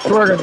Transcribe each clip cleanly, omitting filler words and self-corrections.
Sure.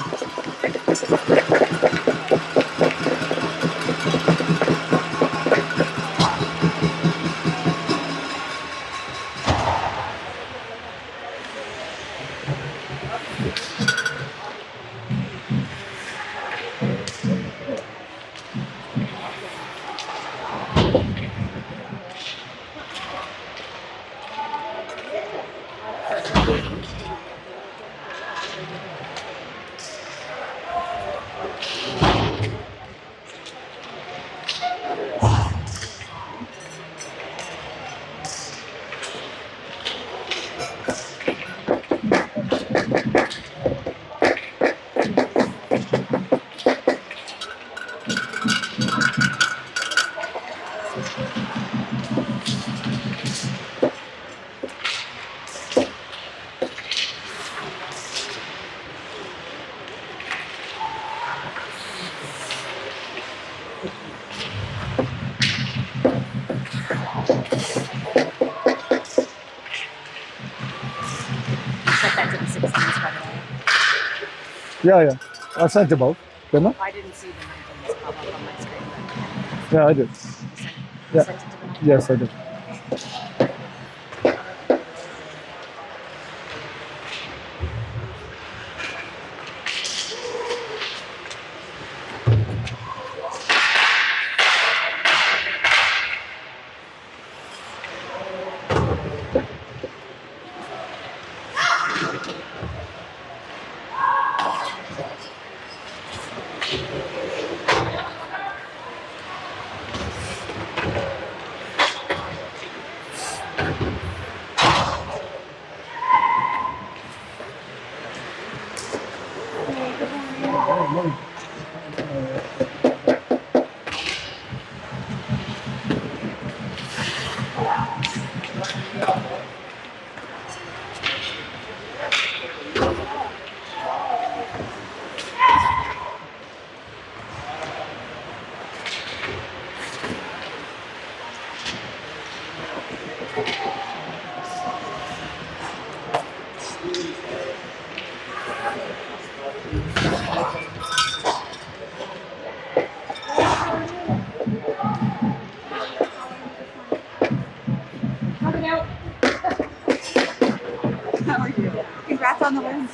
Set that to the 60s, by the way. Yeah. I sent them both, didn't I? I didn't see the 19s pop up on my screen, but Yeah, I did. you sent, Yeah. you sent it to the 19s. Yes, I did. How are you? Congrats on the win.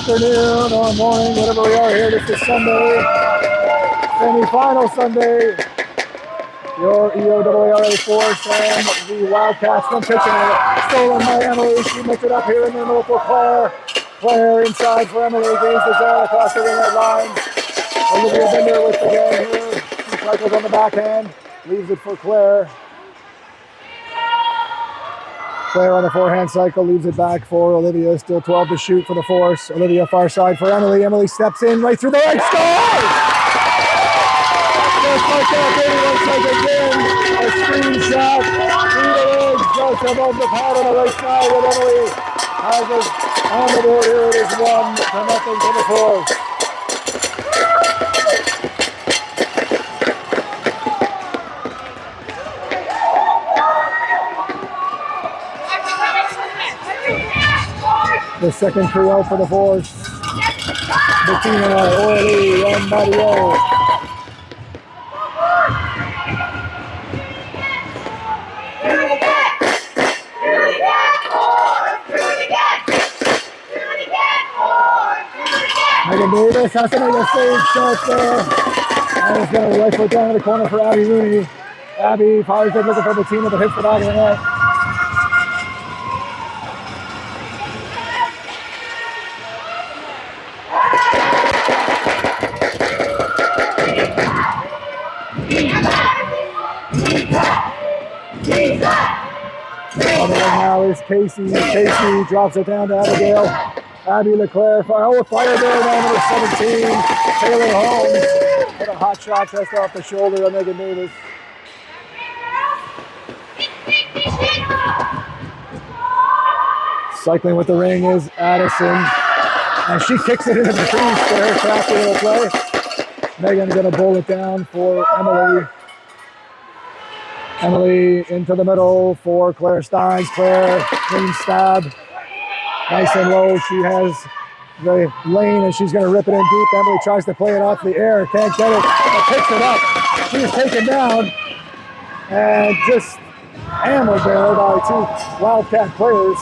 afternoon or morning, whatever we are here. This is Sunday, semi-final Sunday. Your EOAARA force and the Wildcats from Kitchener. Stolen by Emily. She makes it up here in the middle for Claire. Claire inside for Emily. Gains the zone across the red line. Olivia Bender with the game here. She cycles on the backhand. Leaves it for Claire. Claire on the forehand cycle, leaves it back for Olivia. Still 12 to shoot for the force. Olivia far side for Emily. Emily steps in right through the right, scores! Just like that, baby, looks like again. A screenshot through the legs, just above the pad on the right side with Emily. Has it on the board here. It is 1-0 to the force. The second crew out for the force. Bettina, Orly, and Mario. Megan Davis has to make a save shot there. And it's going to rifle it down in the corner for Abby Rooney. Abby fires it looking for Bettina, but hits the back of the net. On the line now is Casey. Casey drops it down to Abigail. Abby Leclerc. Oh, fire there down number 17. Taylor Holmes. With a hot shot just off the shoulder of Megan Davis. Cycling with the ring is Addison. And she kicks it into the crease there. Crafty little play. Megan's going to bowl it down for Emily. Emily into the middle for Claire Steins. Claire, clean stab. Nice and low. She has the lane and she's going to rip it in deep. Emily tries to play it off the air. Can't get it. But picks it up. She's taken down. And just hammered there by two Wildcat players.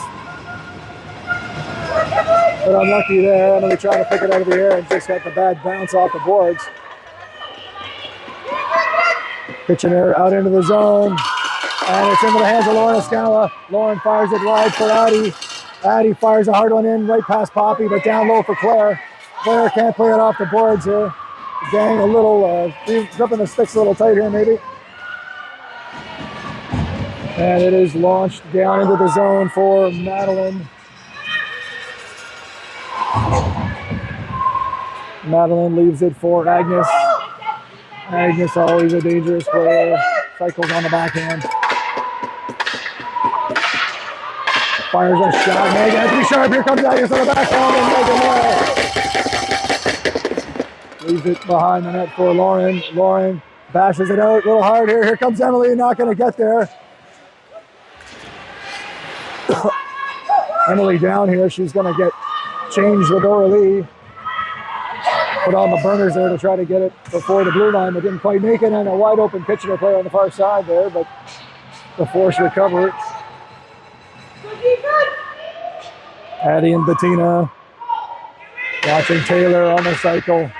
But unlucky there. Emily trying to pick it out of the air and just got the bad bounce off the boards. Kitchener out into the zone, and it's into the hands of Lauren Escala. Lauren fires it wide for Addie. Addie fires a hard one in right past Poppy, but down low for Claire. Claire can't play it off the boards here. Gang a little, gripping the sticks a little tight here maybe. And it is launched down into the zone for Madeline. Madeline leaves it for Agnes. Agnes always a dangerous player. Cycles on the backhand. Fires a shot. Megan has to be sharp. Here comes Agnes on the backhand. And Megan leaves it behind the net for Lauren. Lauren bashes it out a little hard here. Here comes Emily. Not going to get there. Emily down here. She's going to get changed with Orly. Put on the burners there to try to get it before the blue line, but didn't quite make it. And a wide open Kitchener player on the far side there, but the force recovered. Addie and Bettina watching Taylor on the cycle.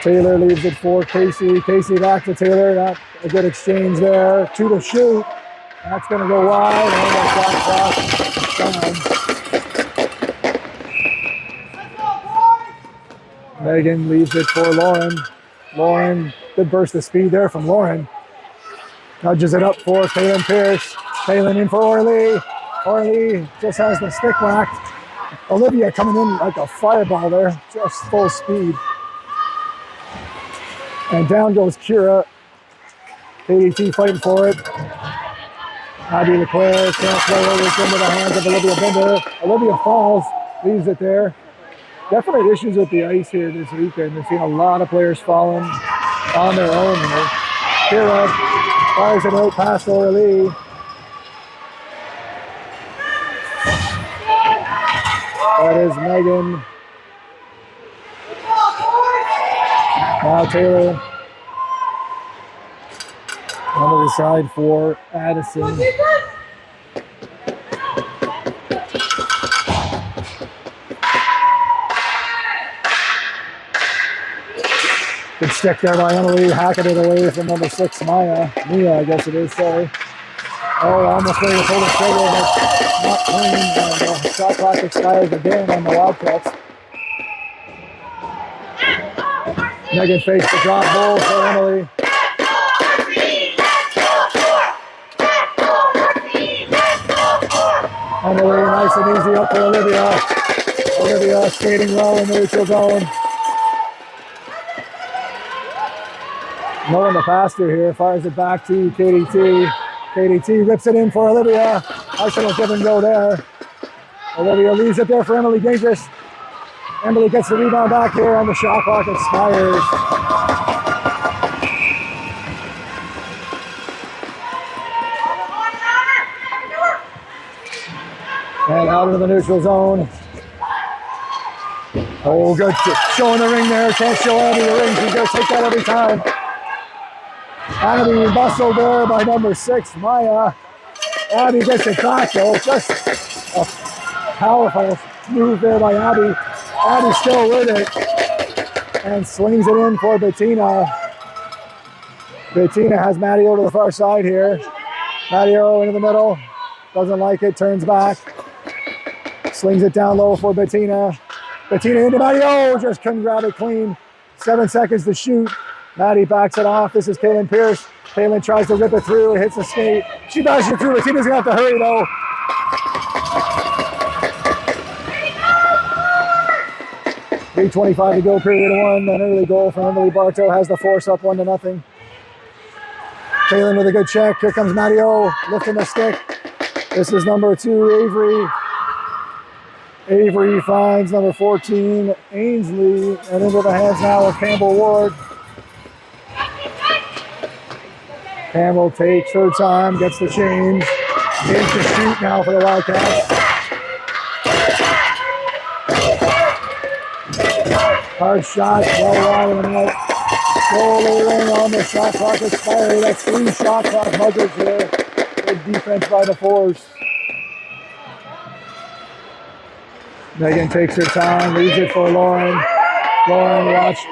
Taylor leaves it for Casey. Casey back to Taylor. Not a good exchange there. 2 to shoot. That's going to go wide. And the shot clock down. Megan leaves it for Lauren. Lauren, good burst of speed there from Lauren. Nudges it up for Kaylin Pierce. Kaylin in for Orly. Orly just has the stick whacked. Olivia coming in like a fireball there, just full speed. And down goes Kira. KDT fighting for it. Abby Leclerc can't play it. It's into the hands of Olivia Bender. Olivia falls, leaves it there. Definite issues with the ice here this weekend. We've seen a lot of players falling on their own here. Kira fires it out past Orly. That is Megan. Now Taylor on the side for Addison. Good stick there by Emily, hacking it away from number 6, Mia, I guess it is, sorry. Oh, almost ready to pull the trigger, but not clean, and the shot clock expires again on the Wildcats. Megan fakes the drop goal for Emily. Emily, nice and easy up for Olivia. Olivia skating well in the neutral zone. No one to pass to here, fires it back to KDT. KDT rips it in for Olivia. Nice little give and go there. Olivia leaves it there for Emily, dangerous. Emily gets the rebound back here, and the shot clock expires. And out into the neutral zone. Oh, good. Showing the ring there. Can't show Abby the ring. She's going to take that every time. Abby bustled there by number 6, Maya. Abby gets it back though. Just a powerful move there by Abby. Abby still with it. And slings it in for Bettina. Bettina has Matteo to the far side here. Matteo into the middle. Doesn't like it. Turns back. Slings it down low for Bettina. Bettina into Matteo. Just couldn't grab it clean. 7 seconds to shoot. Maddie backs it off. This is Kaylin Pierce. Kaylin tries to rip it through. It hits the skate. She bashes it through. Bettina's going to have to hurry, though. .325 to go, period 1. An early goal from Emily Bartow has the force up 1-0. Kaylin with a good check. Here comes Matteo lifting the stick. This is number 2, Avery. Avery finds number 14, Ainsley, and into the hands now of Campbell Ward. Campbell takes her time, gets the change, takes the shoot now for the Wildcats. Hard shot, well wide of the net. Goalie ring on the shot clock expiry. That's 3 shot clock buzzers here. Good defense by the Force. Megan takes her time, leaves it for Lauren. Lauren watched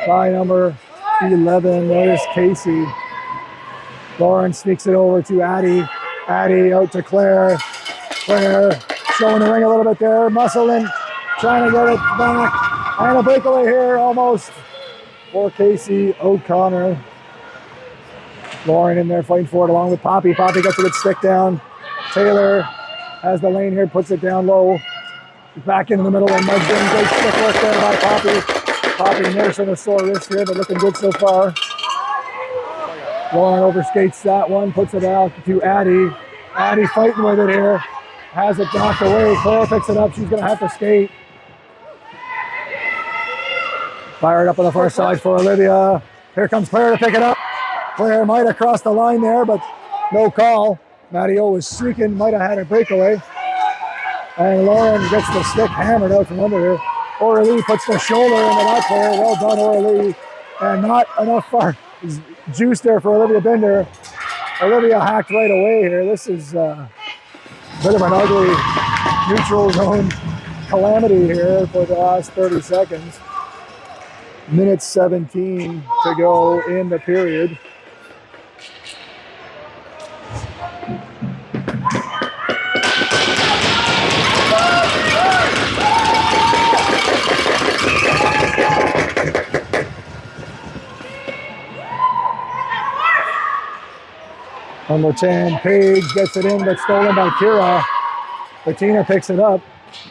by number 11. There's Casey. Lauren sneaks it over to Addie. Addie out to Claire. Claire showing the ring a little bit there. Musselin trying to get it back. And a breakaway here almost for Casey O'Connor. Lauren in there fighting for it along with Poppy. Poppy gets a good stick down. Taylor has the lane here, puts it down low. Back into the middle and mugs in. Great stick work there by Poppy. Poppy nursing a sore wrist here, but looking good so far. Lauren overskates that one, puts it out to Addie. Addie fighting with it here. Has it knocked away. Claire picks it up. She's going to have to skate. Fired up on the far side for Olivia. Here comes Claire to pick it up. Claire might have crossed the line there, but no call. Matteo was streaking, might have had a breakaway. And Lauren gets the stick hammered out from under her. Aurelie puts the shoulder into that player. Well done, Aurelie. And not enough juice there for Olivia Bender. Olivia hacked right away here. This is a bit of an ugly neutral zone calamity here for the last 30 seconds. Minute 17 to go in the period. Number 10, Paige gets it in, but stolen by Kira. Bettina picks it up,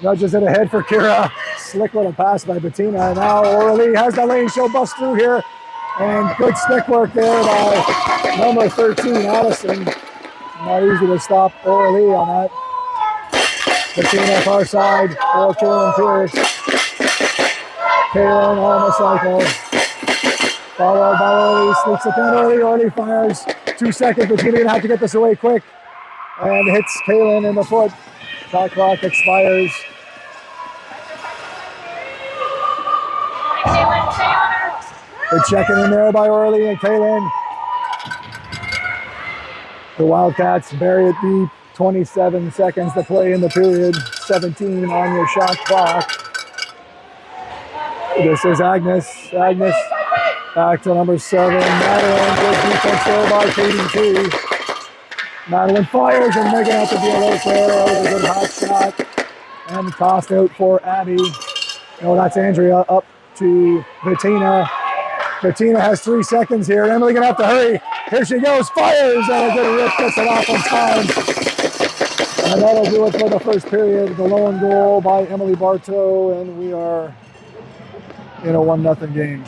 nudges it ahead for Kira. Slick little pass by Bettina. And now Aurelie has the lane. She'll bust through here. And good stick work there by number 13, Allison. Not easy to stop Aurelie on that. Bettina far side for Kaylin Pierce. Kaylin on the cycle. Followed by Aurelie. Sneaks it down early. Aurelie fires. 2 seconds. Bettina going to have to get this away quick. And hits Kaylin in the foot. Shot clock expires. Good checking in there by Aurelie and Kaylin. The Wildcats bury it deep. 27 seconds to play in the period. 17 on your shot clock. This is Agnes. Agnes Back to number 7, Madeline. Good defense there by KDT. Madeline fires and making out to be a little there. That was a good hot shot. And tossed out for Abby. Oh, that's Andrea up to Bettina. Bettina has 3 seconds here. Emily gonna have to hurry. Here she goes, fires, and a good rip, gets it off on time. And that'll do it for the first period. The lone goal by Emily Bartow, and we are in a 1-0 game.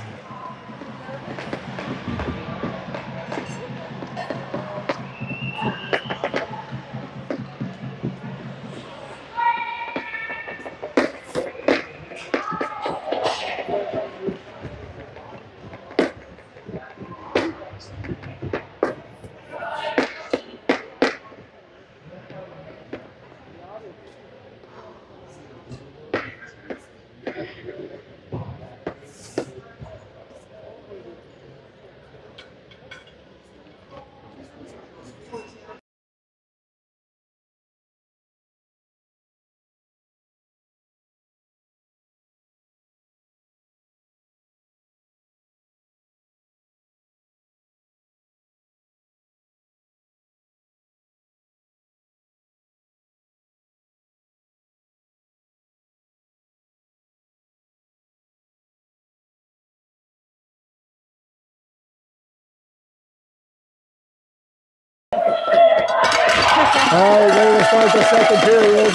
All right, ready to start the second period.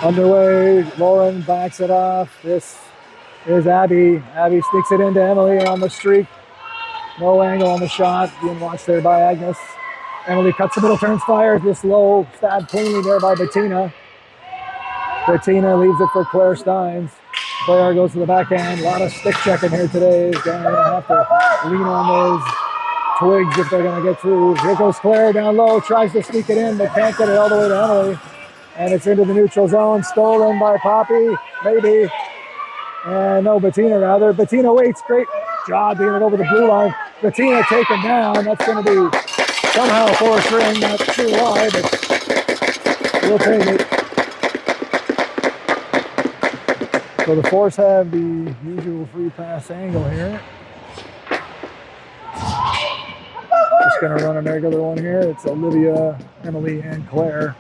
Underway, Lauren backs it off. This is Abby. Abby sticks it into Emily on the streak. No angle on the shot, being watched there by Agnes. Emily cuts the middle, turns, fires. This low, stabbed cleanly there by Bettina. Bettina leaves it for Claire Steins. Claire goes to the backhand. A lot of stick checking here today. They're going to have to lean on those twigs if they're going to get through. Here goes Claire down low, tries to sneak it in, but can't get it all the way to Emily. And it's into the neutral zone, stolen by Poppy, maybe. And no, Bettina rather. Bettina waits, great job being it over the blue line. Bettina taken down. That's going to be somehow a forced ring, not sure why, but we'll take it. So the Force have the usual free pass angle here. Just going to run a regular one here. It's Olivia, Emily, and Claire.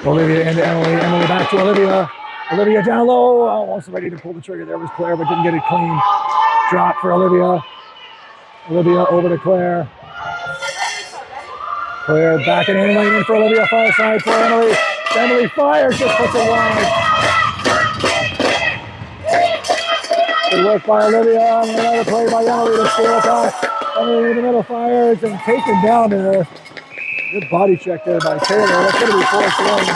Olivia into Emily. Emily back to Olivia. Olivia down low. Almost ready to pull the trigger. There was Claire, but didn't get it clean. Drop for Olivia. Olivia over to Claire. Claire back and in, lane in for Olivia. Far side for Emily. Emily fires, just puts it wide. Good work by Olivia. And another play by Emily to steal attack. Emily in the middle fires and taken down there. Good body check there by Taylor. That's going to be forced one.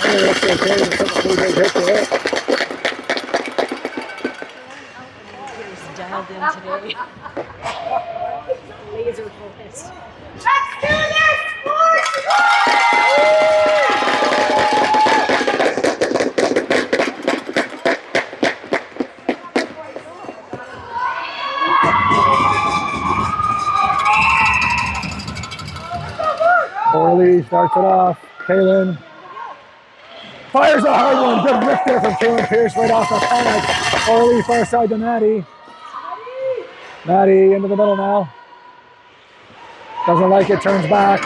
Anyway, that's okay. That's a pretty big hit there. He's dialed in today. Laser focused. Let's do this, sports! Orly starts it off. Kaylin fires a hard one. Good rip there from Kaylin Pierce right off the pad. Orly far side to Maddie. Maddie into the middle now. Doesn't like it, turns back.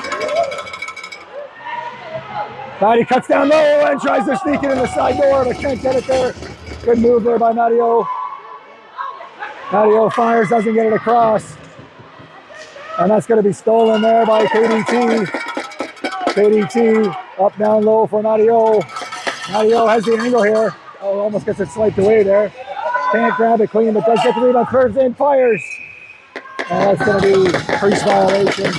Maddie cuts down low and tries to sneak it in the side door, but can't get it there. Good move there by Maddie O. Maddie O fires, doesn't get it across. And that's going to be stolen there by KDT. KDT up down low for Nadio. Nadio has the angle here. Oh, almost gets it swiped away there. Can't grab it clean, but does get the rebound. Curves in, fires. And that's going to be crease violation.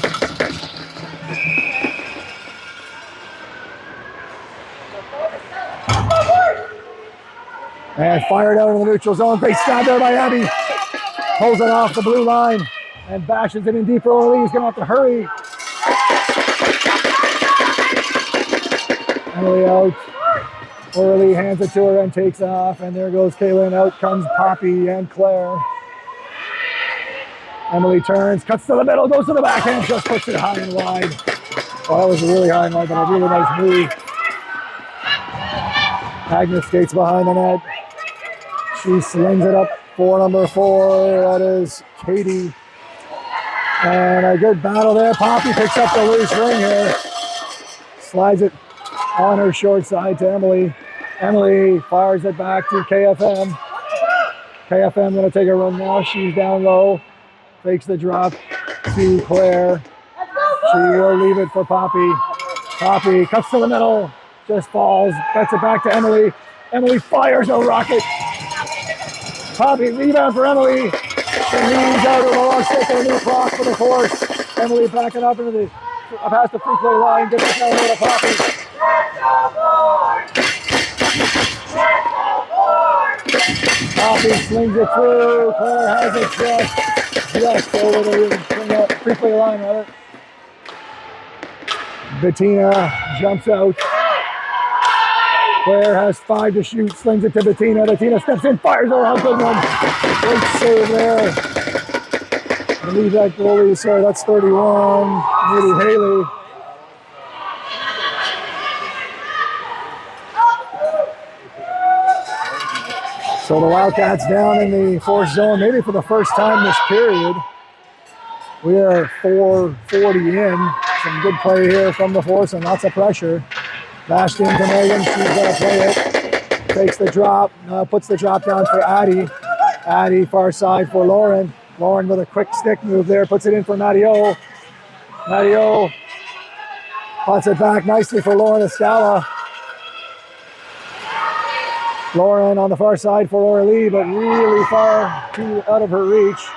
And fired out in the neutral zone. Great stab there by Abby. Pulls it off the blue line and bashes it in deep for Orly. He's going to have to hurry. Emily out. Orly hands it to her and takes off. And there goes Kaylin. Out comes Poppy and Claire. Emily turns, cuts to the middle, goes to the backhand, just puts it high and wide. Oh, that was a really high and wide, but a really nice move. Agnes skates behind the net. She slings it up for number 4. That is Katie. And a good battle there. Poppy picks up the loose ring here. Slides it on her short side to Emily. Emily fires it back to KFM. KFM going to take a run now. She's down low. Fakes the drop to Claire. She will leave it for Poppy. Poppy cuts to the middle. Just falls. Gets it back to Emily. Emily fires a rocket. Poppy rebound for Emily. She leans out of the long stick and a new cross for the force. Emily backing up into the past the free play line. Gets it down to Poppy. Poppy slings it through. Claire has it just over the free play line rather. Bettina jumps out. Claire has 5 to shoot, slings it to Bettina. Bettina steps in, fires over. How good one. Great save there. I believe that goalie, sorry, that's 31. Maybe Haley. So the Wildcats down in the force zone, maybe for the first time this period. We are 4:40 in. Some good play here from the force and lots of pressure. Bashed into Megan, she's going to play it. Takes the drop, puts the drop down for Addie. Addie far side for Lauren. Lauren with a quick stick move there, puts it in for Matteo. Matteo puts it back nicely for Lauren Escala. Lauren on the far side for Orly, but really far out of her reach.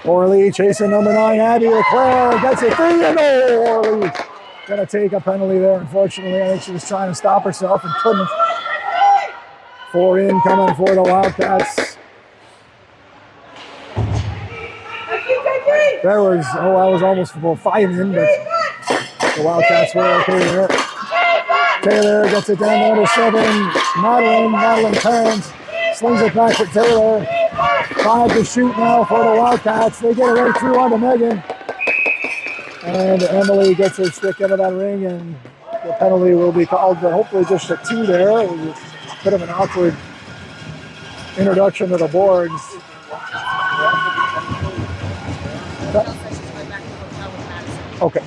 Orly chasing number 9, Abby Leclerc, gets it through, and Orly gonna take a penalty there, unfortunately. I think she was trying to stop herself and couldn't. 4 in coming for the Wildcats. There was, that was almost 5 in, but the Wildcats were okay there. Taylor gets it down to number 7, Madeline turns, slings it back to Taylor. 5 to shoot now for the Wildcats. They get it right through onto Megan. And Emily gets her stick into that ring, and the penalty will be called, but hopefully just a 2 there. It was a bit of an awkward introduction to the boards. Okay.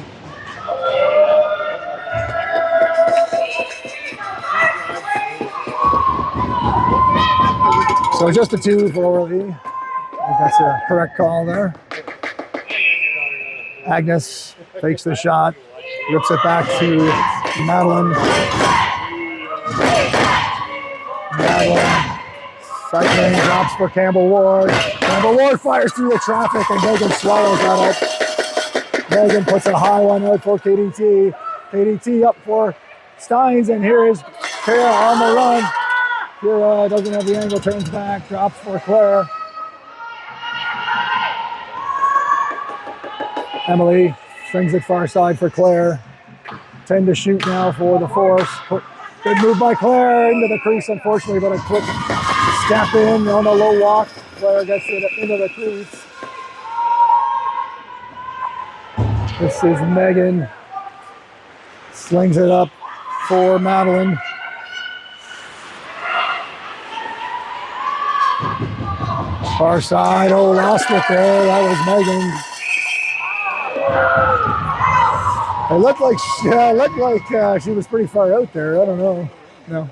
So just a 2 for Orly. I think that's a correct call there. Agnes fakes the shot, rips it back to Madeline. Madeline cycling, drops for Campbell Ward. Campbell Ward fires through the traffic and Megan swallows that up. Megan puts a high one out for KDT. KDT up for Steins, and here is Kara on the run. Kira doesn't have the angle, turns back, drops for Claire. Emily swings it far side for Claire. 10 to shoot now for the force. Good move by Claire into the crease, unfortunately, but a quick step in on the low walk. Claire gets it into the crease. This is Megan. Slings it up for Madeline. Far side, lost it there. That was Megan. It looked like she was pretty far out there. I don't know. No.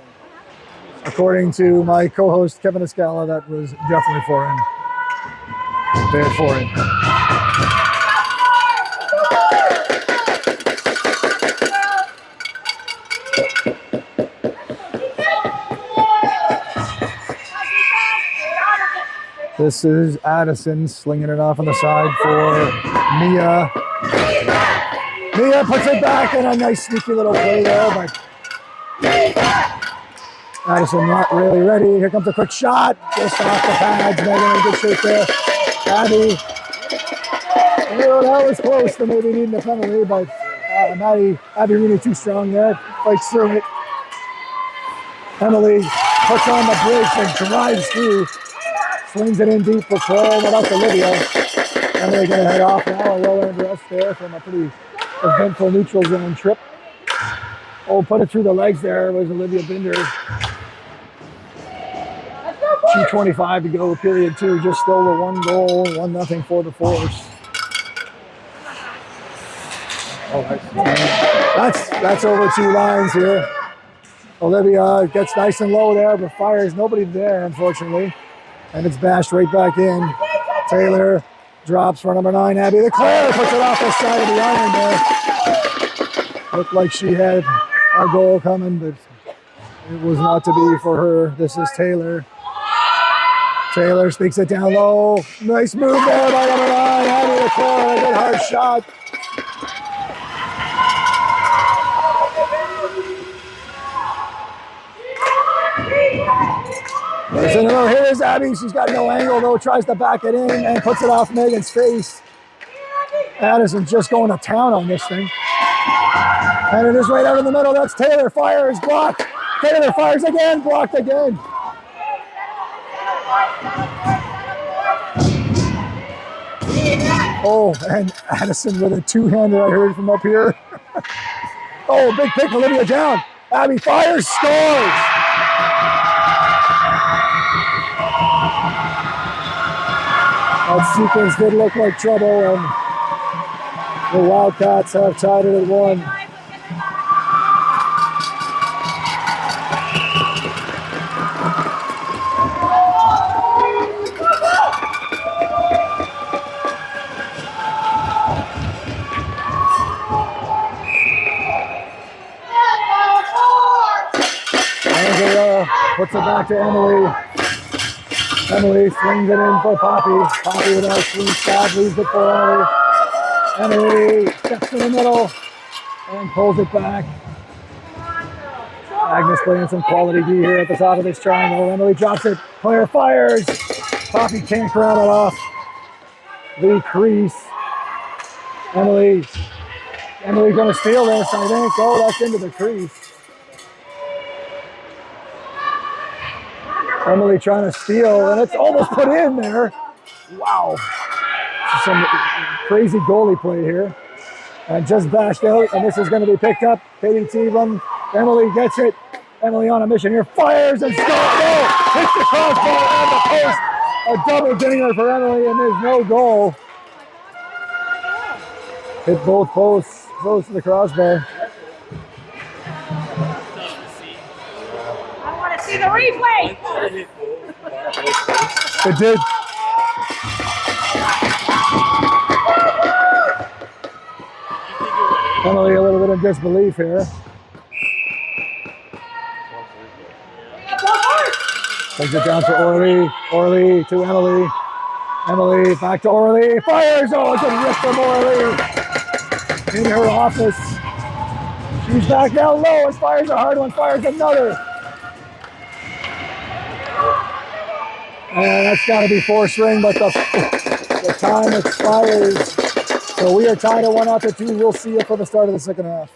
According to my co-host Kevin Escala, that was definitely for him. They had 4 in. This is Addison slinging it off on the side for Mia. Mia puts it back, and a nice sneaky little play there, but Addison not really ready. Here comes a quick shot, just off the pads. Megan in good shape there. Abby. Oh, that was close to maybe needing a penalty, but Abby really too strong there. Fights through it. Emily puts on the brakes and drives through. Swings it in deep for Cole, but that's Olivia. Emily gonna head off now. A well-earned rest there from a pretty eventful neutral zone trip. Oh, put it through the legs there was Olivia Binder. 2:25 to go, period two. Just still the 1 goal, 1-0 for the Force. Oh, that's over 2 lines here. Olivia gets nice and low there, but fires nobody there, unfortunately. And it's bashed right back in. Taylor drops for number 9, Abby LeClaire, puts it off the side of the iron there. Looked like she had a goal coming, but it was not to be for her. This is Taylor. Taylor speaks it down low. Nice move there by number 9, Abby LeClaire. A good hard shot. Here's Abby. She's got no angle though. Tries to back it in and puts it off Megan's face. Addison's just going to town on this thing. And it is right out in the middle. That's Taylor. Fires, blocked. Taylor fires again, blocked again. Oh, and Addison with a 2-hander I heard from up here. Oh, big pick, Olivia down. Abby fires, scores. That sequence did look like trouble, and the Wildcats have tied it at 1. Angela puts it back to Emily. Emily swings it in for Poppy. Poppy with a swing stab, leaves it for Emily. Emily steps to the middle and pulls it back. Agnes playing some quality D here at the top of this triangle. Emily drops it. Claire fires. Poppy can't grab it off the crease. Emily's going to steal this, I think. Oh, that's into the crease. Emily trying to steal, and it's almost put in there. Wow. Some crazy goalie play here. And just bashed out, and this is going to be picked up. Katie Teebum. Emily gets it. Emily on a mission here. Fires and scores. No! Hits the crossbar and the post. A double dinger for Emily, and there's no goal. Hit both posts. Close to the crossbar. I want to see the replay. It did. Emily a little bit of disbelief here. Takes it down to Orly. Orly to Emily. Emily back to Orly. Fires! Oh, it's a rip from Orly. In her office. She's back down low and fires a hard one. Fires another. And that's got to be forced ring, but the time expires. So we are tied at 1-2. We'll see you for the start of the second half.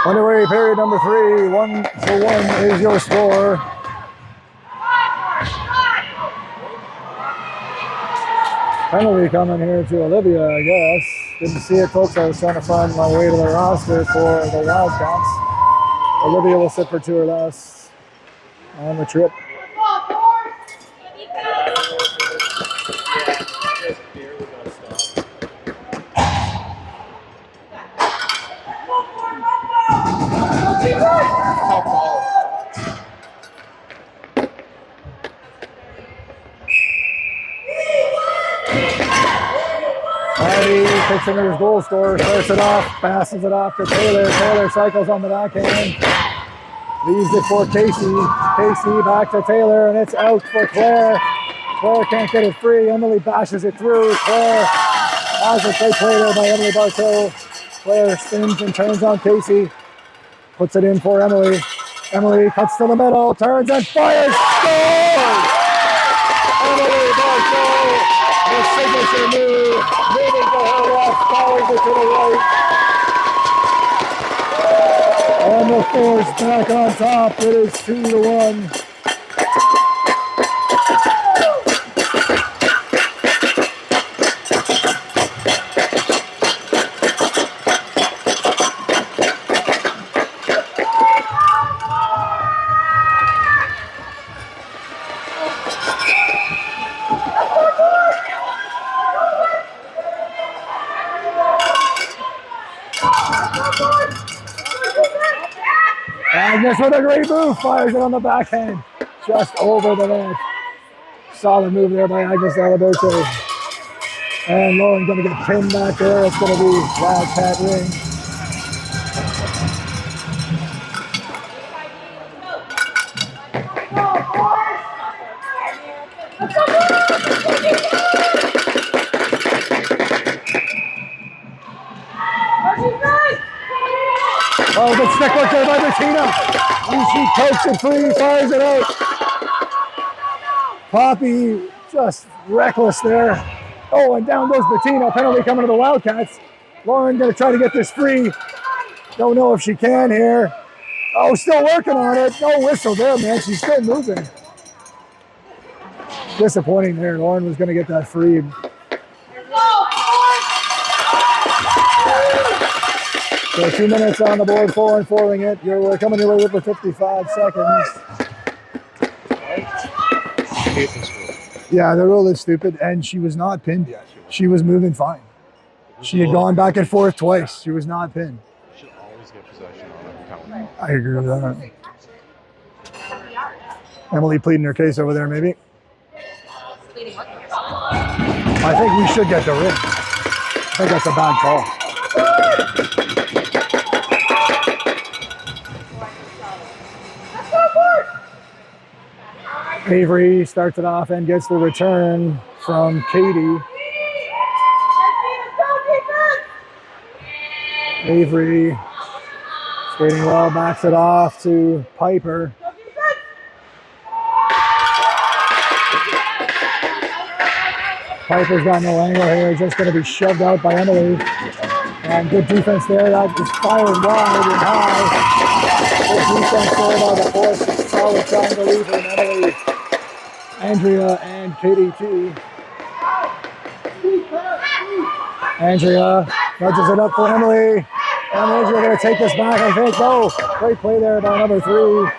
Underway period number 3. 1-1 is your score. Penalty coming here to Olivia, I guess. Didn't see it, folks. I was trying to find my way to the roster for the Wildcats. Olivia will sit for 2 or less on the trip. Picks in his goal scorer, starts it off, passes it off to Taylor. Taylor cycles on the backhand. Leaves it for Casey. Casey back to Taylor, and it's out for Claire. Claire can't get it free. Emily bashes it through. Claire has a great play there by Emily Bartow. Claire spins and turns on Casey. Puts it in for Emily. Emily cuts to the middle, turns and fires. Scores! Emily Bartow, the signature move, moving to her left, follows it to the right. And the Force back on top. It is 2-1. Agnes with a great move, fires it on the backhand, just over the net. Solid move there by Agnes Alberto. And Lauren going to get pinned back there. It's going to be Wildcat ring. Oh, good stick work there by Bettina. And she pokes it free, fires it out. Poppy just reckless there. Oh, and down goes Bettina. Penalty coming to the Wildcats. Lauren going to try to get this free. Don't know if she can here. Oh, still working on it. No whistle there, man. She's still moving. Disappointing there. Lauren was going to get that free. So 2 minutes on the board, 4-4ing it. We're coming your way for 55 seconds. Yeah, the rule is stupid, and she was not pinned yet. She was moving fine. She had gone back and forth twice. She was not pinned. Should always get possession on every count. I agree with that. Emily pleading her case over there, maybe. I think we should get the ring. I think that's a bad call. Avery starts it off and gets the return from Katie. Avery skating well, backs it off to Piper. Piper's got no angle here, just going to be shoved out by Emily. And good defense there, that is fired wide and high. Good defense there by the Force, solid triangle lead from Emily. Andrea and Katie T. Andrea nudges it up for Emily. And Andrea going to take this back, I think. Oh, great play there by number 3,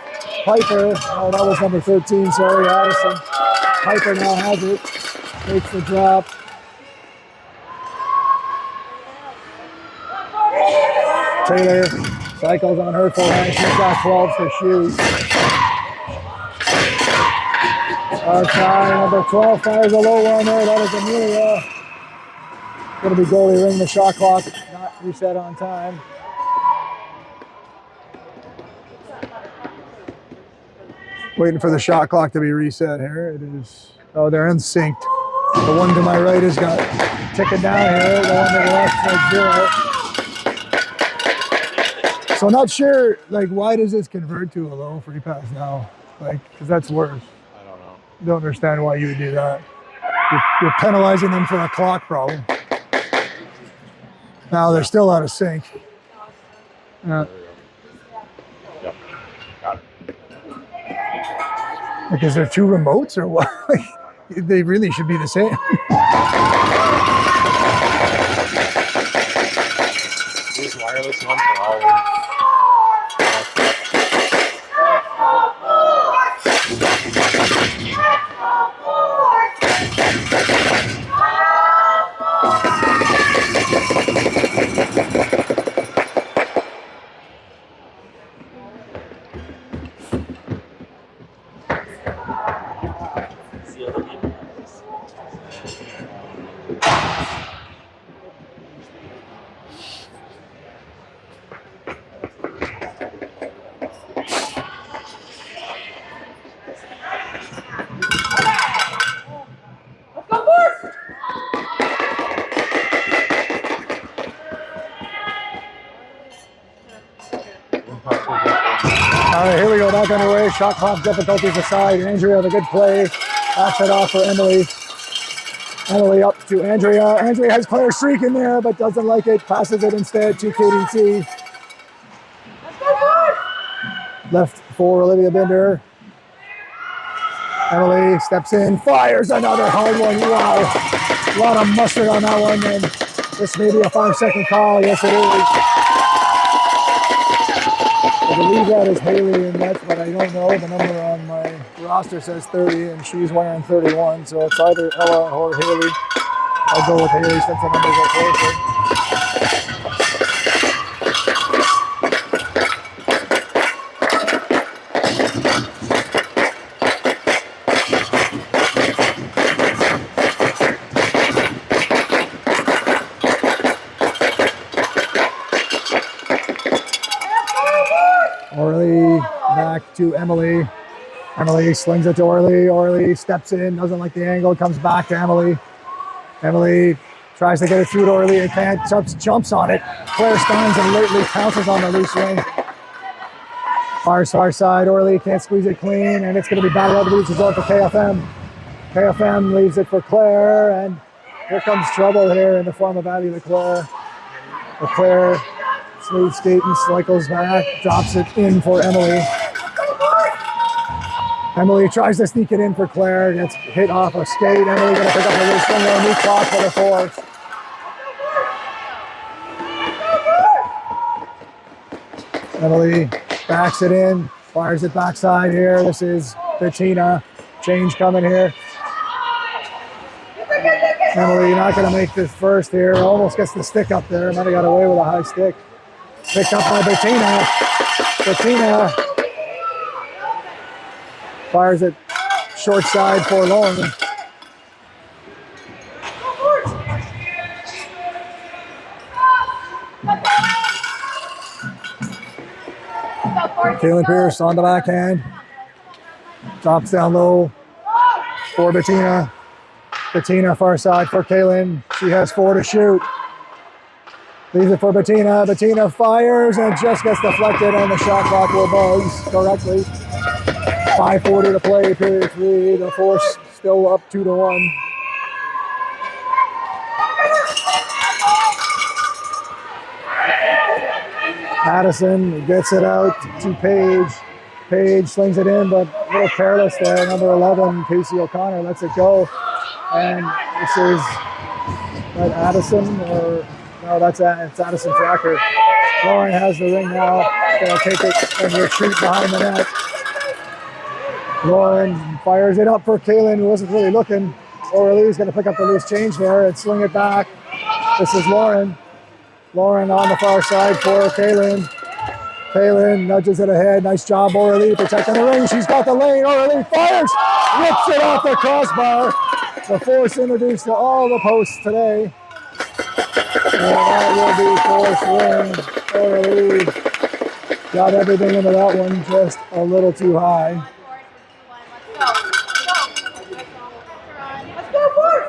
Piper. Oh, that was number 13, sorry, Addison. Piper now has it. Takes the drop. Taylor cycles on her forehand. She's got 12 to shoot. Our tie, number 12 fires a low one there. That is Amelia. Going to be goalie ring. The shot clock not reset on time. Waiting for the shot clock to be reset here. It is. Oh, they're in sync. The one to my right has got ticking down here. The one to the left says 0. So not sure, like, why does this convert to a low free pass now? Like, because that's worse. I don't know. Don't understand why you would do that. You're penalizing them for a clock problem. Now they're still out of sync. Because they're two remotes or what? They really should be the same. These wireless ones are always. All right, here we go, back underway. Shot clock difficulties aside. Andrea, the good play. Backs it off for Emily. Emily up to Andrea. Andrea has Claire streak in there, but doesn't like it. Passes it instead to KDT. Left for Olivia Binder. Emily steps in, fires another hard one. Wow. A lot of mustard on that one. And this may be a 5-second call. Yes, it is. I believe that is Haley in net, but I don't know. The number on my roster says 30, and she's wearing 31, so it's either Ella or Haley. I'll go with Haley since the numbers are closer. Orly back to Emily. Emily slings it to Orly. Orly steps in, doesn't like the angle, comes back to Emily. Emily tries to get it through to Orly and can't, jumps on it. Claire Steins and lately pounces on the loose wing. Far side, Orly can't squeeze it clean, and it's going to be battled out of the reach result for KFM. KFM leaves it for Claire, and here comes trouble here in the form of Abby LeClaire. LeClaire smooth skating, cycles back, drops it in for Emily. Emily tries to sneak it in for Claire, gets hit off a skate. Emily gonna pick up a little swing on a new clock for the fourth. Emily backs it in, fires it backside here. This is Bettina. Change coming here. Emily not gonna make this first here. Almost gets the stick up there. Might have got away with a high stick. Picked up by Bettina. Bettina fires it short side for Lauren. Kaylin Pierce on the backhand. Drops down low for Bettina. Bettina far side for Kaylin. She has 4 to shoot. Leaves it for Bettina. Bettina fires and just gets deflected, and the shot clock will buzz correctly. 5:40 to play, period 3. The Force still up 2-1. Addison gets it out to Paige. Paige slings it in, but a little careless there. Number 11, Casey O'Connor, lets it go. And this is that Addison or... No, it's Addison Fracker. Lauren has the ring now. Gonna take it and retreat behind the net. Lauren fires it up for Kaylin, who wasn't really looking. Orly's gonna pick up the loose change there and sling it back. This is Lauren. Lauren on the far side for Kaylin. Kaylin nudges it ahead. Nice job, Orly, protecting the ring. She's got the lane. Orly fires, rips it off the crossbar. The Force introduced to all the posts today. And that will be Force win. Orly got everything into that one just a little too high. Let's go, Force!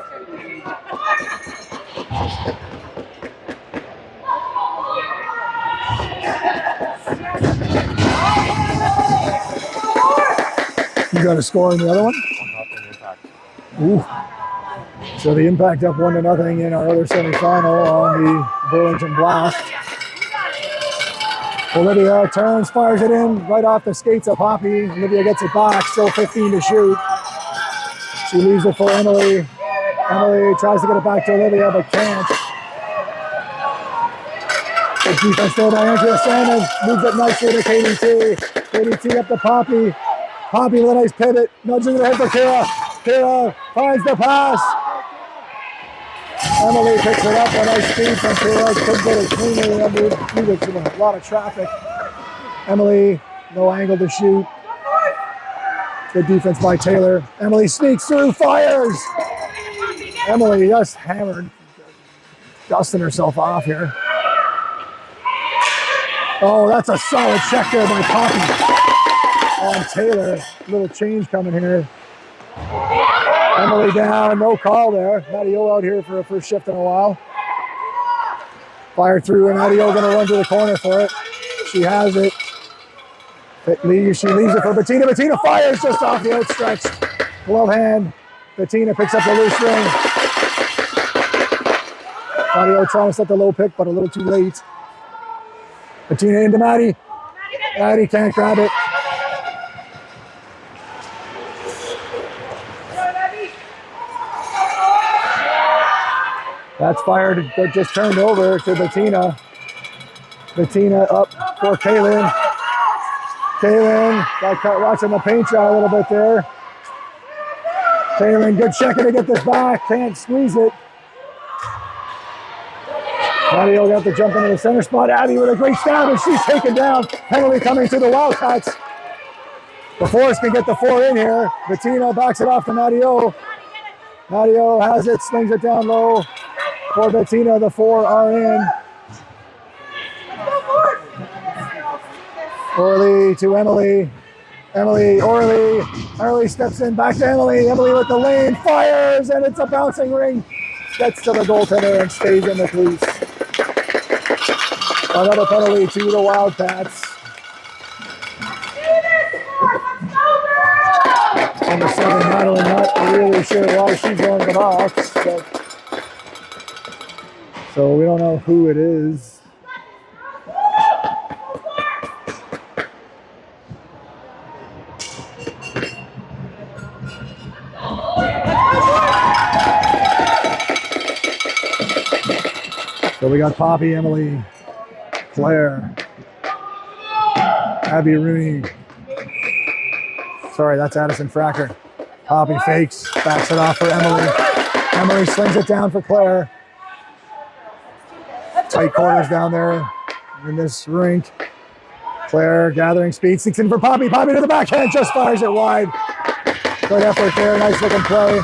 You got a score in the other one? 1-0 Impact. Ooh. So the Impact up 1-0 in our other semifinal on the Burlington Blast. Olivia turns, fires it in right off the skates of Poppy. Olivia gets it back, still 15 to shoot. She leaves it for Emily. Emily tries to get it back to Olivia, but can't. Good defense there by Andrea Salmon. Moves it nicely to Katie T. Katie T up to Poppy. Poppy with a nice pivot. Nudging it ahead for Kira. Kira finds the pass. Emily picks it up. A nice speed from Kira. Couldn't get it cleanly. Emily with a lot of traffic. Emily, no angle to shoot. Good defense by Taylor. Emily sneaks through, fires. Emily just hammered, dusting herself off here. Oh, that's a solid check there by Poppy on Taylor. Little change coming here. Emily down, no call there. Maddie O out here for a first shift in a while. Fire through, and Maddie O gonna run to the corner for it. She has it. She leaves it for Bettina. Bettina fires just off the outstretched glove hand. Bettina picks up the loose ring. Maddie O trying to set the low pick, but a little too late. Bettina into Maddie. Maddie can't grab it. That's fired, but just turned over to Bettina. Bettina up for Kaylin. Kaylin got caught watching the paint dry a little bit there. Kaylin, good checking to get this back. Can't squeeze it. Maddie got to jump into the center spot. Abby with a great stab, and she's taken down. Penalty coming to the Wildcats. The Force can get the 4 in here. Bettina backs it off to Maddie O. Maddie O has it, slings it down low. For Bettina, the 4 are in. Orly to Emily. Orly steps in, back to Emily. Emily with the lane, fires, and it's a bouncing ring. Gets to the goaltender and stays in the crease. Another penalty to the Wildcats. Number 7, Madeline, not really sure why she's going to the box. So we don't know who it is. So we got Poppy, Emily, Claire, Abby Rooney. Sorry, that's Addison Fracker. Poppy fakes, backs it off for Emily. Emily slings it down for Claire. Tight corners down there in this rink. Claire gathering speed, sneaks in for Poppy. Poppy to the backhand, just fires it wide. Good effort there, nice looking play.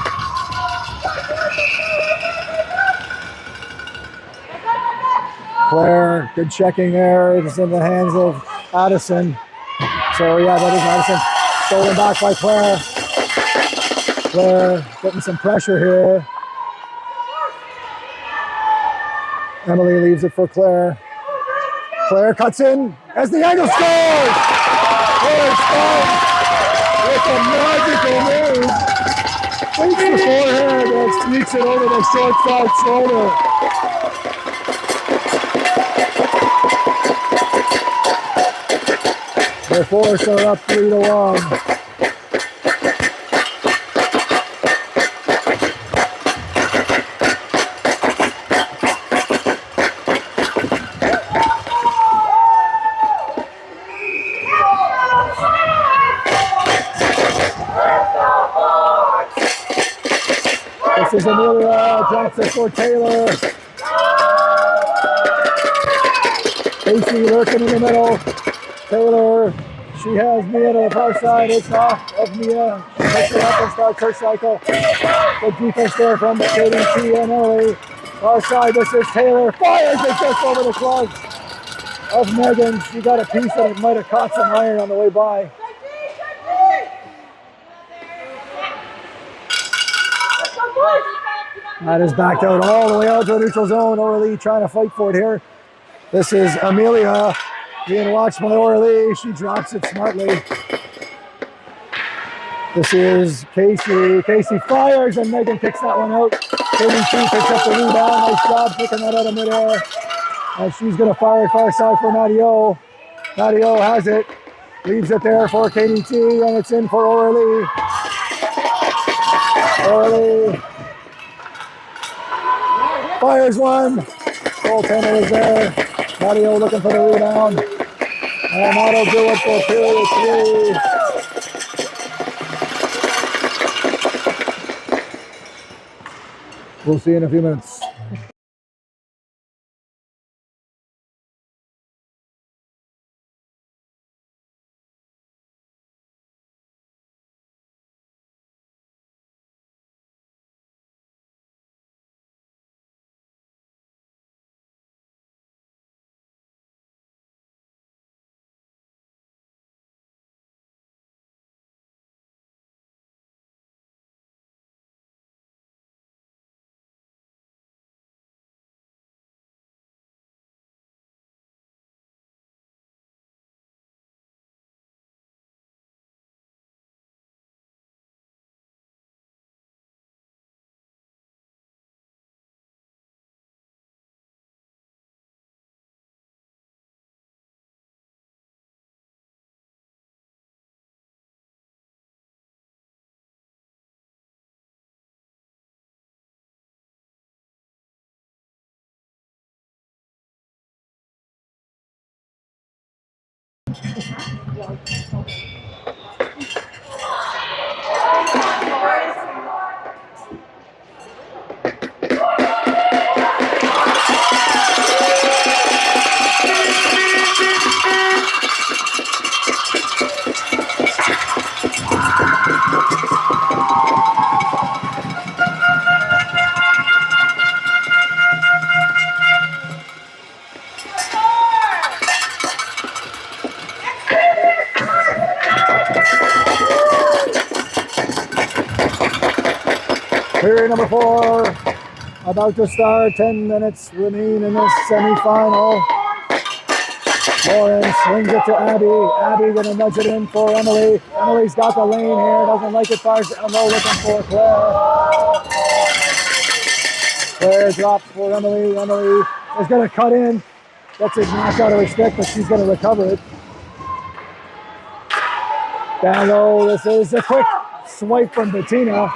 Claire, good checking there. It's in the hands of Addison. So yeah, that is Addison. Stolen back by Claire. Claire getting some pressure here. Emily leaves it for Claire. Claire cuts in as the angle scores! Claire scores with a magical move. Takes the forehand and sneaks it over the short side shoulder. The Force are up 3-1. This is Amelia, drops it for Taylor. Casey lurking in the middle. Taylor, she has Mia to the far side. It's off of Mia. She picks it up and starts her cycle. Good defense there from Katie T and Emily. Far side, this is Taylor. Fires it just over the glove of Megan. She got a piece that it might have caught some iron on the way by. That is backed out all the way out to the neutral zone. Orly trying to fight for it here. This is Amelia being watched by Orly. She drops it smartly. This is Casey. Casey fires and Megan kicks that one out. Katie T picks up the rebound. Nice job picking that out of midair. And she's going to fire it far side for Maddie O. Mario has it. Leaves it there for KDT, and it's in for Orly. Orly fires one. Goaltender is there. Mario looking for the rebound. And that'll do it for period 3. We'll see you in a few minutes. Period number 4, about to start. 10 minutes remain in this semifinal. Lauren swings it to Abby. Abby gonna nudge it in for Emily. Emily's got the lane here, doesn't like it, fires Elmo looking for Claire. Claire drops for Emily. Emily is gonna cut in. Gets it knocked out of her stick, but she's gonna recover it. Down low, this is a quick swipe from Bettina.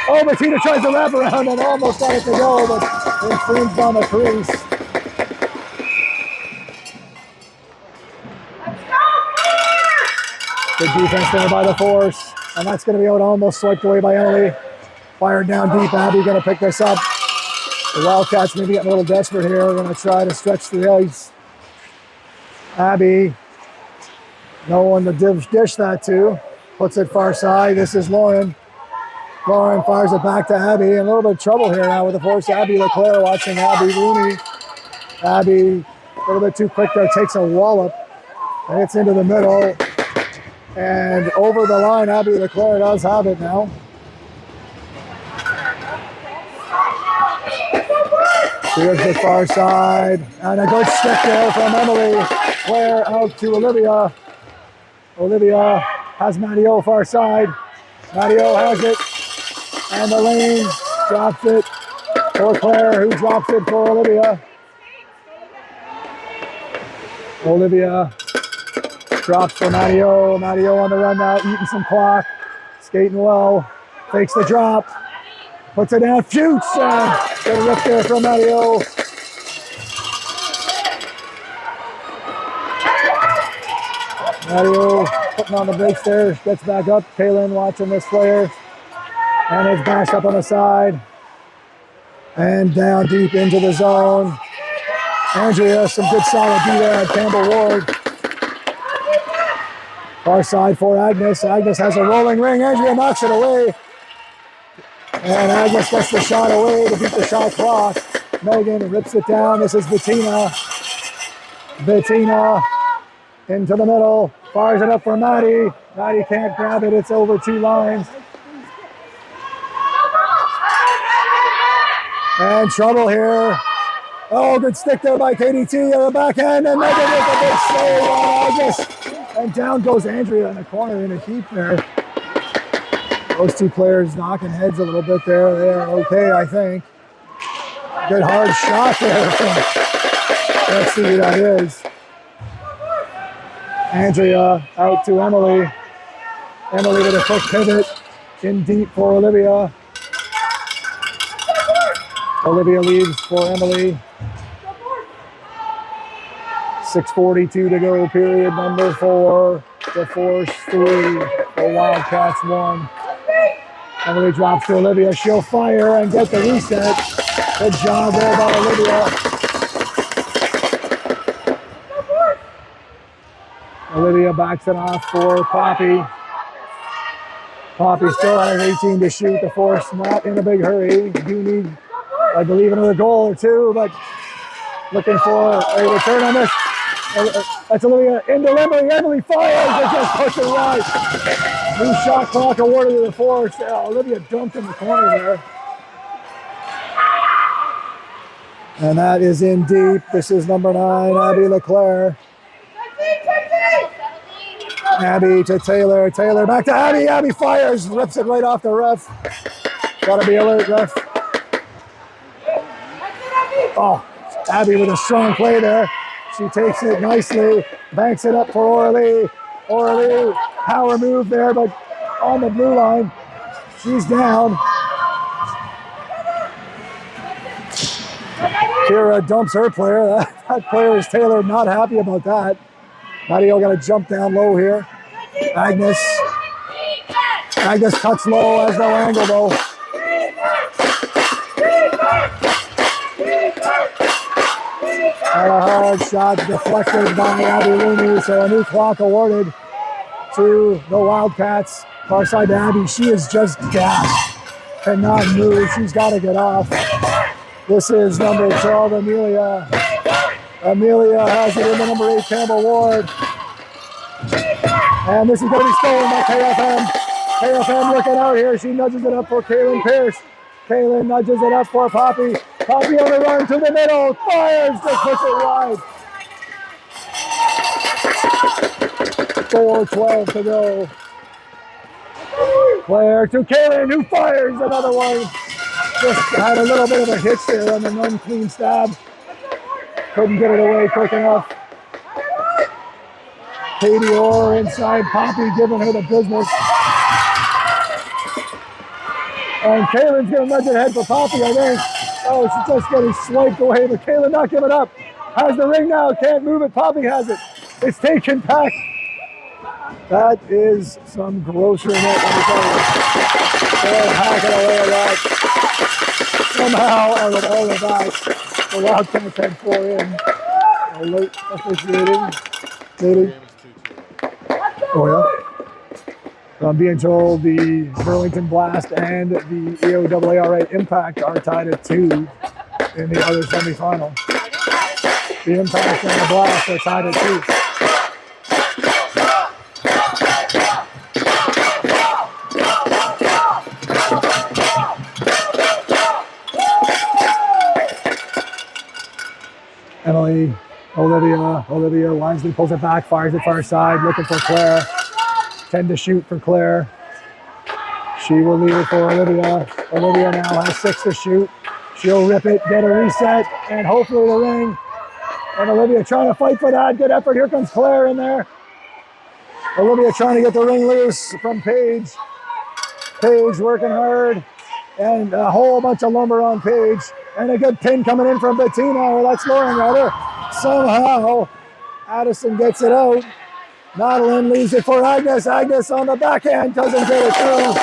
Oh, Bettina tries to wrap around and almost got it to go, but infringed on the crease. Good defense there by the Force, and that's going to be out, almost swiped away by Emily. Fired down deep. Abby going to pick this up. The Wildcats maybe getting a little desperate here. We're going to try to stretch the ice. Abby, no one to dish that to. Puts it far side. This is Lauren. Lauren fires it back to Abby. In a little bit of trouble here now with the Force. Abby LeClaire watching Abby Rooney. Abby, a little bit too quick there, takes a wallop. And it's into the middle. And over the line, Abby LeClaire does have it now. Here's the far side. And a good stick there from Emily. Claire out to Olivia. Olivia has Matteo far side. Matteo has it. And the lane drops it for Claire, who drops it for Olivia. Olivia drops for Matteo. Matteo on the run now, eating some clock. Skating well. Fakes the drop. Puts it down, shoots. Get a rip there from Matteo. Matteo putting on the brakes there. Gets back up. Kaylin watching this player. And it's bashed up on the side. And down deep into the zone. Andrea, some good solid D there at Campbell Ward. Far side for Agnes. Agnes has a rolling ring. Andrea knocks it away. And Agnes gets the shot away to beat the shot clock. Megan rips it down. This is Bettina. Bettina into the middle. Fires it up for Maddie. Maddie can't grab it. It's over 2 lines. And trouble here. Oh, good stick there by KDT on the backhand. And Megan with a big save on Agnes. And down goes Andrea in the corner in a heap there. Those 2 players knocking heads a little bit there. They're okay, I think. Good hard shot there. Let's see who that is. Andrea out to Emily. Emily with a quick pivot in deep for Olivia. Olivia leaves for Emily. 6:42 to go, period number 4. The Force 3, the Wildcats 1. Emily drops to Olivia. She'll fire and get the reset. Good job there by Olivia. Olivia backs it off for Poppy. Poppy still has 18 to shoot. The Force not in a big hurry. Do need, I believe, another goal or two, but looking for a return on this. That's Olivia into Emily. Emily fires and just puts it wide. New shot clock awarded to the Force. Olivia dumped in the corner there. And that is in deep. This is number 9, Abby LeClaire. Abby to Taylor. Taylor back to Abby. Abby fires. Rips it right off the ref. Gotta be alert, ref. Oh, Abby with a strong play there. She takes it nicely. Banks it up for Orly. Orly, power move there, but on the blue line. She's down. Kira dumps her player. That player is Taylor. Not happy about that. Mario got to jump down low here. Agnes. Agnes cuts low, has no angle though. And a hard shot deflected by Abby Looney, so a new clock awarded to the Wildcats. Far side to Abby. She is just gassed. Cannot move. She's got to get off. This is number 12, Amelia. Amelia has it in the number 8, Campbell Ward. And this is going to be stolen by KFM. KFM looking out here. She nudges it up for Kaylin Pierce. Kaylin nudges it up for Poppy. Poppy on the run to the middle. Fires to push it wide. 4:12 to go. Claire to Kaylin, who fires another one. Just had a little bit of a hitch there on an unclean stab. Couldn't get it away quick enough. Katie Orr inside, Poppy giving her the business. And Kaylin's going to nudge it ahead for Poppy, I think. Oh, she's just getting swiped away, but Kaylin not giving up. Has the ring now, can't move it. Poppy has it. It's taken back. That is some grosser net, let me tell you. They're hacking away at that. Somehow, out of all of that, the Wildcats had 4 in. Alert officiating. Katie. Oh, yeah? I'm being told the Burlington Blast and the EOAARA Impact are tied at 2 in the other semifinal. The Impact and the Blast are tied at 2. Emily, Olivia wisely pulls it back, fires it far side, looking for Claire. 10 to shoot for Claire. She will leave it for Olivia. Olivia now has 6 to shoot. She'll rip it, get a reset, and hopefully the ring. And Olivia trying to fight for that. Good effort. Here comes Claire in there. Olivia trying to get the ring loose from Paige. Paige working hard. And a whole bunch of lumber on Paige. And a good pin coming in from Bettina, or that's Lauren rather. Somehow, Addison gets it out. Madeline leaves it for Agnes. Agnes on the backhand, doesn't get it through.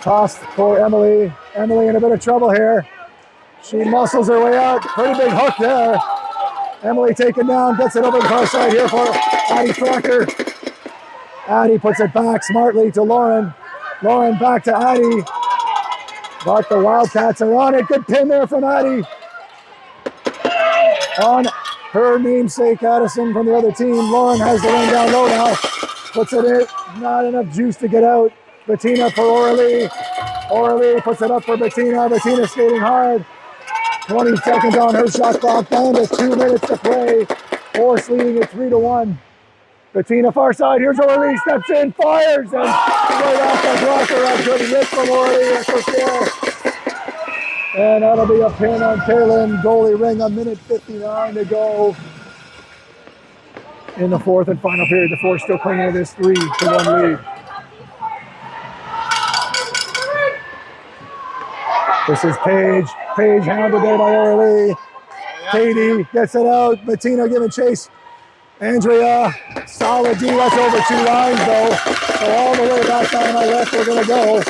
Tossed for Emily. Emily in a bit of trouble here. She muscles her way out. Pretty big hook there. Emily taken down, gets it over the far side here for Addie Fracker. Addie puts it back smartly to Lauren. Lauren back to Addie. But the Wildcats are on it. Good pin there from Addie. On her namesake, Addison from the other team. Lauren has the ring down low now. Puts it in. Not enough juice to get out. Bettina for Orly. Orly puts it up for Bettina. Bettina skating hard. 20 seconds on her shot clock. Down to 2 minutes to play. Force leading it 3-1. Bettina far side. Here's Orly. Steps in. Fires. And right off the blocker. A good hit from Orly for sure. And that'll be a pin on Kaylin. Goalie ring, a minute 59 to go. in the fourth and final period. The Force still clinging to this 3-1 lead. This is Paige. Paige hounded there by Orly. Katie gets it out. Bettina giving chase. Andrea, solid D. That's over 2 lines though. So all the way back down my left we're going to go.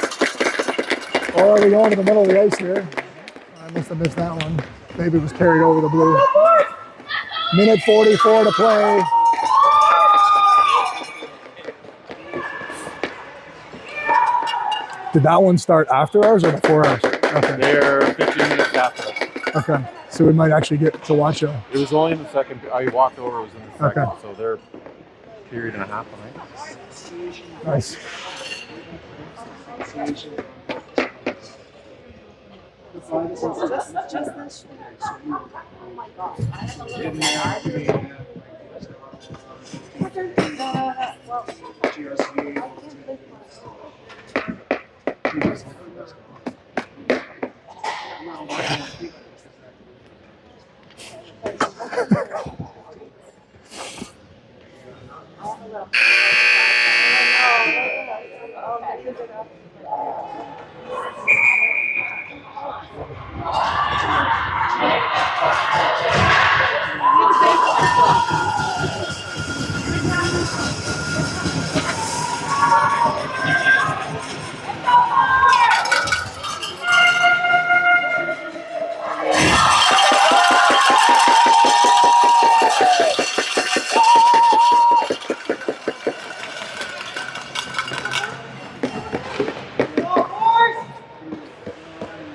Or are we going to the middle of the ice here? I must have missed that one. Maybe it was carried over the blue. Minute 44 to play. Did that one start after ours or before ours? Okay. They're 15 minutes after us. Okay. So we might actually get to watch a... It was only in the second. I walked over. It was in the second. Okay. So they're period and a half, right? Nice.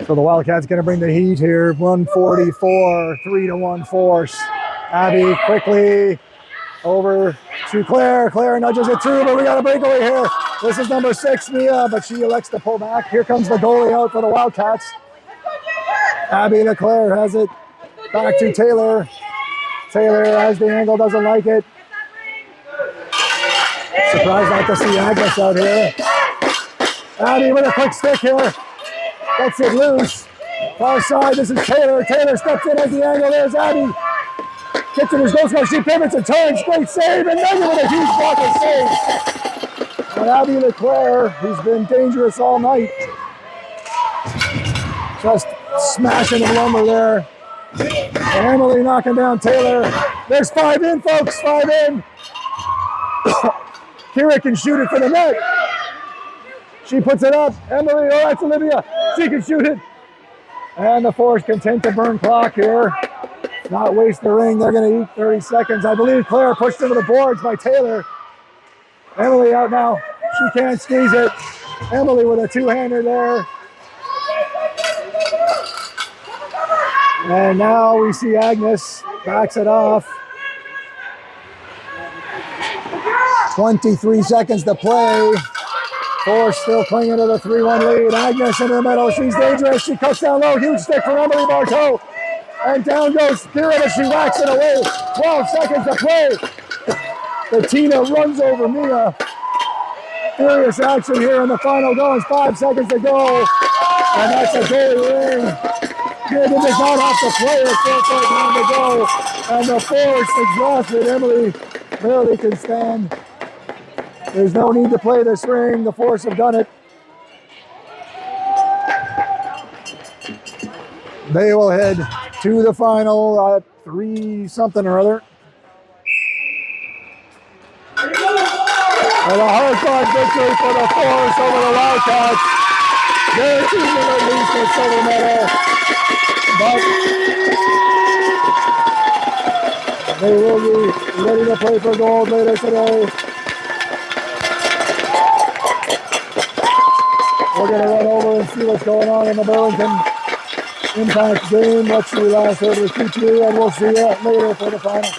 So the Wildcats going to bring the heat here. 144, 3-1 Force. Abby quickly over to Claire. Claire nudges it through, but we got a breakaway here. This is number 6, Mia, but she elects to pull back. Here comes the goalie out for the Wildcats. Abby LeClaire has it back to Taylor. Taylor, as the angle, doesn't like it. Surprised not to see Agnes out here. Abby with a quick stick here. Gets it loose. Far side, this is Taylor. Taylor steps in at the angle. There's Abby. Gets it, his goal score. She pivots and turns. Great save. And then with a huge block of save. And Abby LeClaire, who's been dangerous all night. Just smashing the lumber there. And Emily knocking down Taylor. There's 5 in, folks. 5 in. Kira can shoot it for the net. She puts it up. Emily, oh, that's Olivia. She can shoot it. And the Force content to burn clock here. Not waste the ring. They're going to eat 30 seconds. I believe Claire pushed into the boards by Taylor. Emily out now. She can't squeeze it. Emily with a 2-hander there. And now we see Agnes backs it off. 23 seconds to play. Force still clinging to the 3-1 lead. Agnes in the middle. She's dangerous. She cuts down low. Huge stick from Emily Bartow. And down goes Kira as she whacks it away. 12 seconds to play. Bettina runs over Mia. Furious action here in the final goals. 5 seconds to go. And that's a goalie ring. Kira does not have to play it. 4.9 to go. And the Force exhausted. Emily barely can stand. There's no need to play this ring. The Force have done it. They will head to the final at 3-something or other. And a hard-fought victory for the Force over the Wildcats. Their team will at least a silver medal. But they will be ready to play for gold later today. We're going to run over and see what's going on in the Burlington Impact game. What you last heard was Q2, and we'll see you later for the final.